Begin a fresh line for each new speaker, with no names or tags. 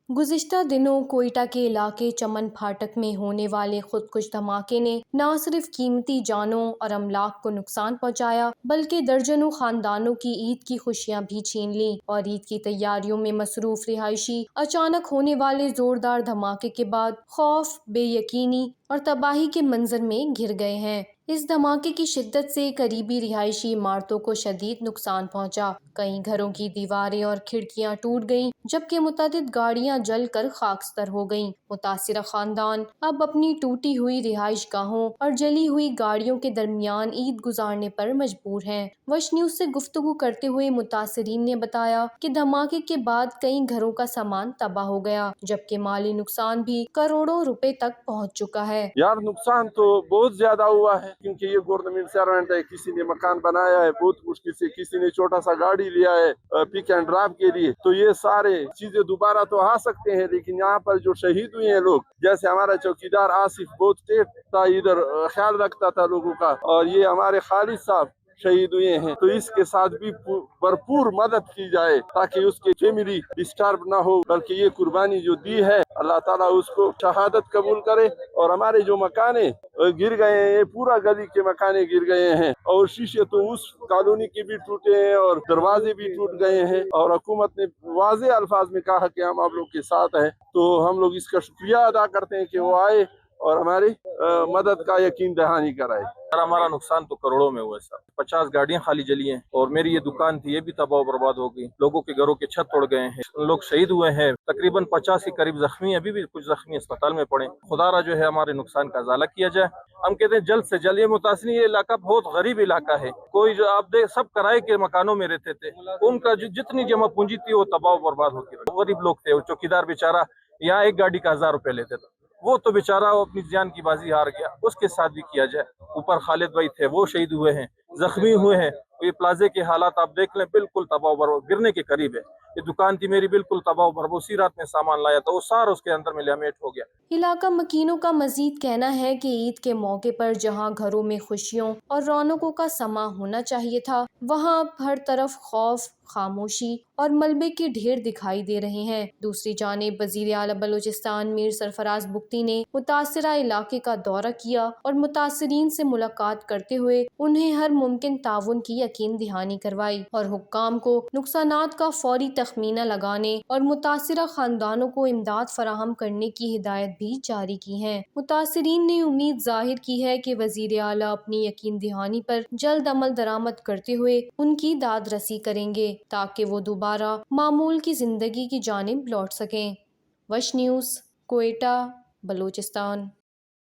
गुज़िश्ता दिनों कोयटा के इलाके चमन फाटक में होने वाले खुदकुश धमाके ने न सिर्फ कीमती जानों और अमलाक को नुकसान पहुंचाया बल्कि दर्जनों खानदानों की ईद की खुशियां भी छीन लीं और ईद की तैयारियों में मसरूफ रिहायशी अचानक होने वाले जोरदार धमाके के बाद खौफ, बेयकीनी और तबाही के मंजर में घिर गए हैं। इस धमाके की शिद्दत से करीबी रिहायशी इमारतों को शदीद नुकसान पहुंचा। कई घरों की दीवारें और खिड़कियां टूट गईं, जबकि मुतअद्दिद गाड़ियां जलकर खाकस्तर हो गईं। मुतासिरा खानदान अब अपनी टूटी हुई रिहाइश गाहों और जली हुई गाड़ियों के दरमियान ईद गुजारने पर मजबूर हैं। वश न्यूज से गुफ्तगू करते हुए मुतासिरीन ने बताया कि धमाके के बाद कई घरों का सामान तबाह हो गया, जबकि माली नुकसान भी करोड़ों रुपए तक पहुंच चुका है।
यार नुकसान तो बहुत ज्यादा हुआ है, क्योंकि ये गवर्नमेंट सर्वेंट है। किसी ने मकान बनाया है बहुत मुश्किल से, किसी ने छोटा सा गाड़ी लिया है पिक एंड ड्रॉप के लिए, तो ये सारे चीजें दोबारा तो आ सकते हैं। लेकिन यहाँ पर जो शहीद हुए हैं लोग, जैसे हमारा चौकीदार आसिफ बहुत तेज था, इधर ख्याल रखता था लोगों का, और ये हमारे खालिद साहब शहीद हुए हैं, तो इसके साथ भी भरपूर मदद की जाए ताकि उसकी फैमिली डिस्टर्ब ना हो। बल्कि ये कुर्बानी जो दी है, अल्लाह ताला उसको शहादत कबूल करे। और हमारे जो मकाने गिर गए हैं, ये पूरा गली के मकाने गिर गए हैं, और शीशे तो उस कॉलोनी के भी टूटे हैं और दरवाजे भी टूट गए हैं। और हुकूमत ने वाज़ेह अल्फाज में कहा कि हम आप लोग के साथ हैं, तो हम लोग इसका शुक्रिया अदा करते हैं कि वो आए और हमारी मदद का यकीन दहानी कराए।
सर हमारा नुकसान तो करोड़ों में हुआ है सर। 50 गाड़ियां खाली जली हैं और मेरी ये दुकान थी, ये भी तबाह बर्बाद हो गई। लोगों के घरों के छत तोड़ गए हैं, लोग शहीद हुए हैं। तकरीबन 50 के करीब जख्मी, अभी भी कुछ जख्मी अस्पताल में पड़े। खुदारा जो है हमारे नुकसान का इजाला किया जाए। हम कहते हैं जल्द से जल्द। ये मुतासिर ये इलाका बहुत गरीब इलाका है। कोई जो आप देख, सब किराए के मकानों में रहते थे, उनका जो जितनी जमा पूंजी थी वो तबाह बर्बाद होती रही। गरीब लोग थे। वो चौकीदार बेचारा यहाँ एक गाड़ी का 1000 रुपये लेते थे, वो तो बेचारा वो अपनी जान की बाजी हार गया। उसके साथ भी किया जाए। ऊपर खालिद भाई थे, वो शहीद हुए हैं, जख्मी हुए हैं। ये प्लाजे के हालात आप देख लें, बिल्कुल तबाह बर्बाद, गिरने के करीब है। ये दुकान थी मेरी, बिल्कुल तबाह बर्बाद। उसी रात में सामान लाया था, वो सारा उसके अंदर में लामेट हो गया।
इलाका मकीनों का मजीद कहना है कि ईद के मौके पर जहां घरों में खुशियों और रौनकों का समा होना चाहिए था, वहां अब हर तरफ खौफ, खामोशी और मलबे के ढेर दिखाई दे रहे हैं। दूसरी जानिब वज़ीर आला बलूचिस्तान मीर सरफराज बुख्ती ने मुतासिरा इलाके का दौरा किया और मुतासिरीन से मुलाकात करते हुए उन्हें हर मुमकिन ताउन की यकीन दहानी करवाई और हुक्काम को नुकसानात का फौरी तखमीना लगाने और मुतासिरा खानदानों को इमदाद फराहम करने की हिदायत भी जारी की है। मुतासिरीन ने उम्मीद जाहिर की है कि वज़ीर आला अपनी यकीन दहानी पर जल्द अमल दरामद करते हुए उनकी दाद रसी करेंगे ताकि वो दोबारा मामूल की जिंदगी की जानिब लौट सकें। वश न्यूज़, कोयटा, बलूचिस्तान।